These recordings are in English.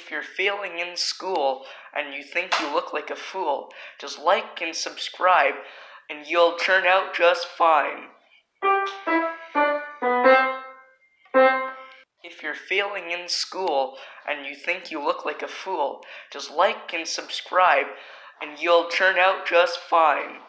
If you're failing in school and you think you look like a fool, just like and subscribe and you'll turn out just fine. If you're failing in school and you think you look like a fool, just like and subscribe and you'll turn out just fine.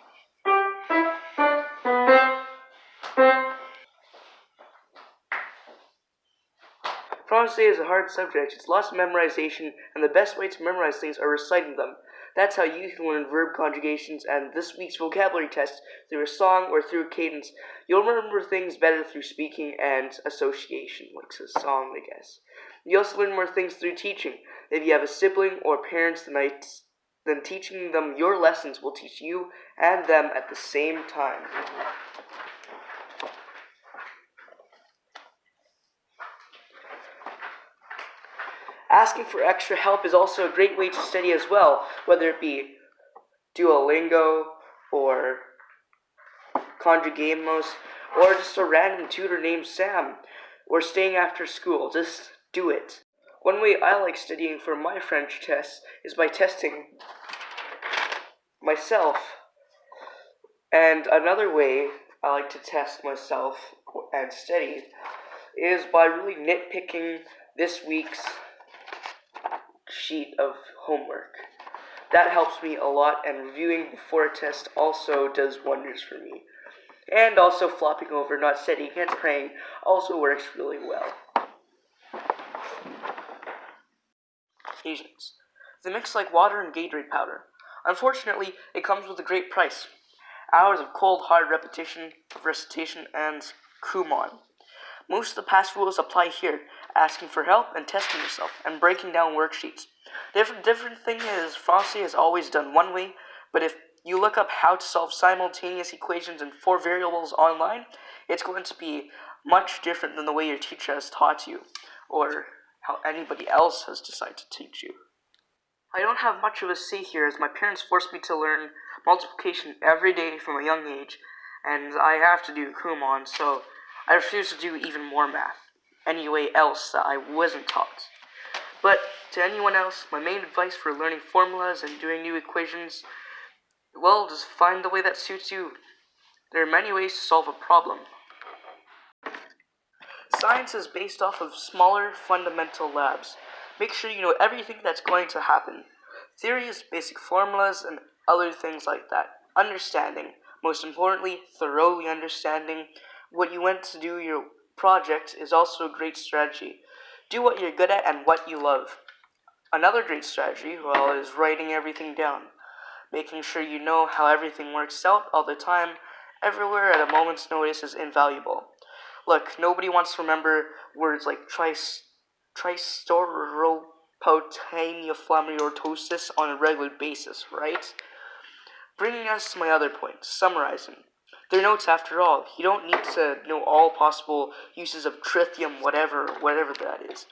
Francais is a hard subject. It's lots of memorization, and the best way to memorize things are reciting them. That's how you can learn verb conjugations and this week's vocabulary test through a song or through a cadence. You'll remember things better through speaking and association, like a song, I guess. You also learn more things through teaching. If you have a sibling or parents, then teaching them your lessons will teach you and them at the same time. Asking for extra help is also a great way to study as well, whether it be Duolingo or Conjugamos or just a random tutor named Sam or staying after school. Just do it. One way I like studying for my French tests is by testing myself. And another way I like to test myself and study is by really nitpicking this week's sheet of homework. That helps me a lot, and reviewing before a test also does wonders for me. And also flopping over, not studying, and praying also works really well. Occasions. They mix like water and Gatorade powder. Unfortunately, it comes with a great price. Hours of cold, hard repetition, recitation, and Kumon. Most of the past rules apply here, asking for help and testing yourself, and breaking down worksheets. Different thing is, Francais is always done one way, but if you look up how to solve simultaneous equations in 4 variables online, it's going to be much different than the way your teacher has taught you, or how anybody else has decided to teach you. I don't have much of a say here, as my parents forced me to learn multiplication every day from a young age, and I have to do Kumon, so I refuse to do even more math, any way else that I wasn't taught. But to anyone else, my main advice for learning formulas and doing new equations, well, just find the way that suits you. There are many ways to solve a problem. Science is based off of smaller, fundamental labs. Make sure you know everything that's going to happen. Theory is basic formulas and other things like that. Understanding, most importantly, thoroughly understanding what you went to do your project is also a great strategy. Do what you're good at and what you love. Another great strategy, well, is writing everything down. Making sure you know how everything works out all the time, everywhere at a moment's notice is invaluable. Look, nobody wants to remember words like tristoropotaniaflammatosis on a regular basis, right? Bringing us to my other point, summarizing. They're notes after all. You don't need to know all possible uses of tritium, whatever that is.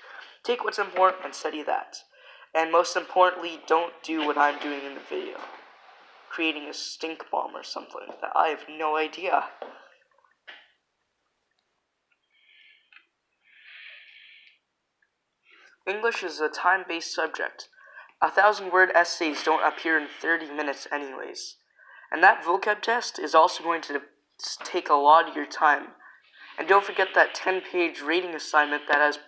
Take what's important and study that. And most importantly, don't do what I'm doing in the video. Creating a stink bomb or something like that. I have no idea. English is a time-based subject. 1,000-word essays don't appear in 30 minutes anyways. And that vocab test is also going to take a lot of your time. And don't forget that 10-page rating assignment that has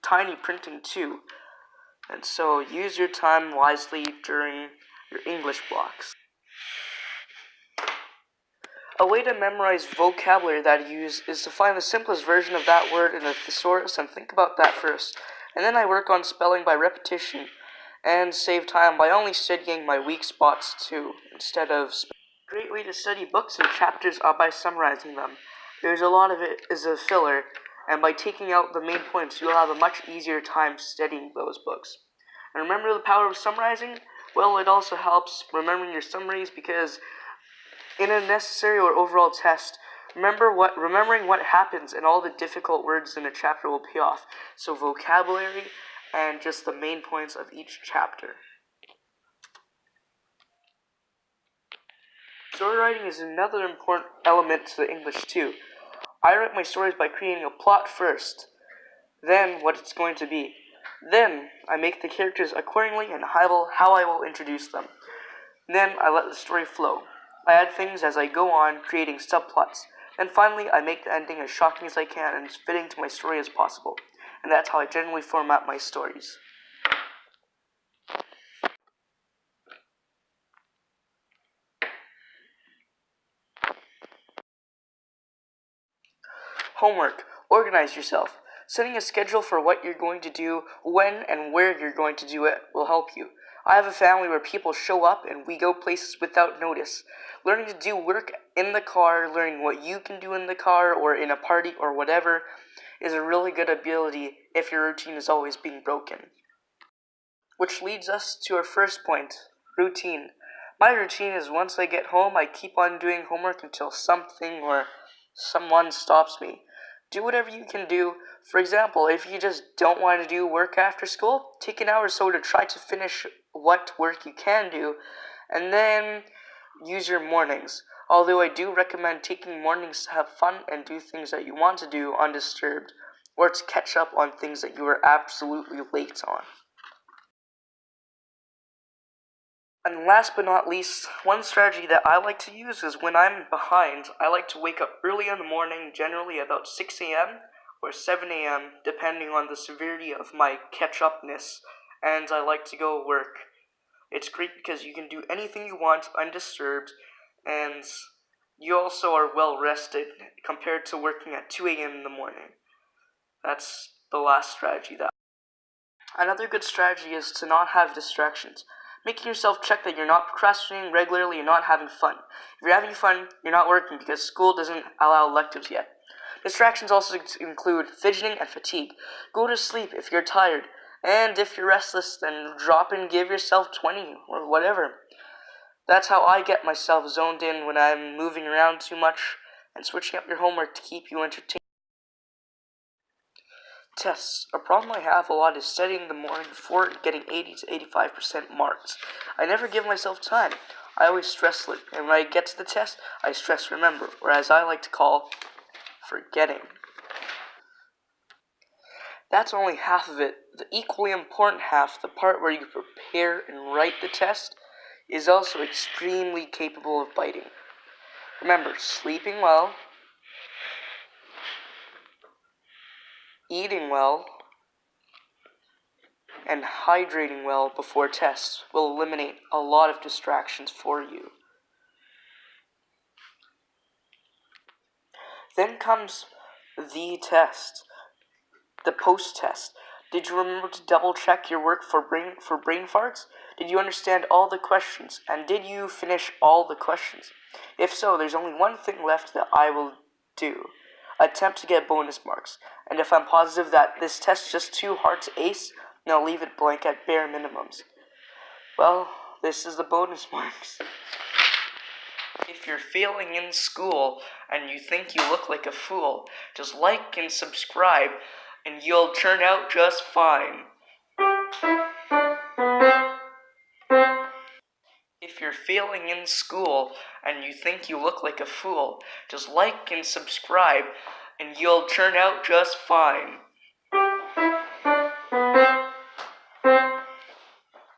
tiny printing too. And so use your time wisely during your English blocks. A way to memorize vocabulary that you use is to find the simplest version of that word in a thesaurus and think about that first. And then I work on spelling by repetition and save time by only studying my weak spots too, instead of A great way to study books and chapters are by summarizing them. There's a lot of it is a filler, and by taking out the main points, you'll have a much easier time studying those books. And remember the power of summarizing? Well, it also helps remembering your summaries, because in a necessary or overall test, remembering what happens and all the difficult words in a chapter will pay off. So vocabulary and just the main points of each chapter. Story writing is another important element to the English too. I write my stories by creating a plot first, then what it's going to be. Then I make the characters accordingly and how I will introduce them. Then I let the story flow. I add things as I go on, creating subplots. And finally, I make the ending as shocking as I can and as fitting to my story as possible. And that's how I generally format my stories. Homework. Organize yourself. Setting a schedule for what you're going to do, when and where you're going to do it will help you. I have a family where people show up and we go places without notice. Learning to do work in the car, learning what you can do in the car or in a party or whatever, is a really good ability if your routine is always being broken. Which leads us to our first point, routine. My routine is once I get home, I keep on doing homework until something or someone stops me. Do whatever you can do. For example, if you just don't want to do work after school, take an hour or so to try to finish what work you can do, and then use your mornings. Although I do recommend taking mornings to have fun and do things that you want to do undisturbed, or to catch up on things that you were absolutely late on. And last but not least, one strategy that I like to use is when I'm behind, I like to wake up early in the morning, generally about 6 a.m. or 7 a.m., depending on the severity of my catch-upness, and I like to go work. It's great because you can do anything you want undisturbed, and you also are well rested compared to working at 2 a.m. in the morning. That's the last strategy that. Another good strategy is to not have distractions. Making yourself check that you're not procrastinating regularly and not having fun. If you're having fun, you're not working because school doesn't allow electives yet. Distractions also include fidgeting and fatigue. Go to sleep if you're tired, and if you're restless, then drop and give yourself 20 or whatever. That's how I get myself zoned in when I'm moving around too much and switching up your homework to keep you entertained. Tests. A problem I have a lot is studying the morning before and getting 80 to 85% marks. I never give myself time. I always stress it, and when I get to the test, I stress remember, or as I like to call, forgetting. That's only half of it. The equally important half, the part where you prepare and write the test, is also extremely capable of biting. Remember, sleeping well, eating well, and hydrating well before tests will eliminate a lot of distractions for you. Then comes the test, the post-test. Did you remember to double-check your work for brain farts? Did you understand all the questions? And did you finish all the questions? If so, there's only one thing left that I will do. Attempt to get bonus marks. And if I'm positive that this test is just too hard to ace, then I'll leave it blank at bare minimums. Well, this is the bonus marks. If you're failing in school and you think you look like a fool, just like and subscribe and you'll turn out just fine. If you're failing in school and you think you look like a fool, just like and subscribe and you'll turn out just fine.